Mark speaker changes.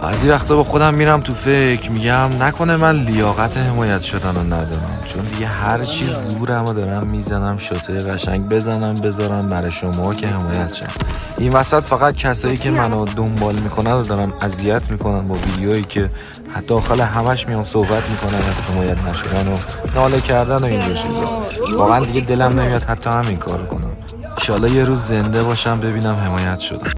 Speaker 1: بعضی وقتا با خودم میرم تو فکر میگم نکنه من لیاقت حمایت شدن رو ندارم، چون دیگه هر چی زورمو دارم میزنم شاته قشنگ بزنم بذارم برای شما که حمایت شم. این وسط فقط کسایی که منو دنبال میکنن رو دارم اذیت میکنن با ویدیویی که حتی داخل همش میام صحبت میکنن از حمایت نشدن و ناله کردن و اینجور چیزا. واقعا دیگه دلم نمیاد حتی همین کارو کنم. ان شاءالله یه روز زنده باشم ببینم حمایت شدم.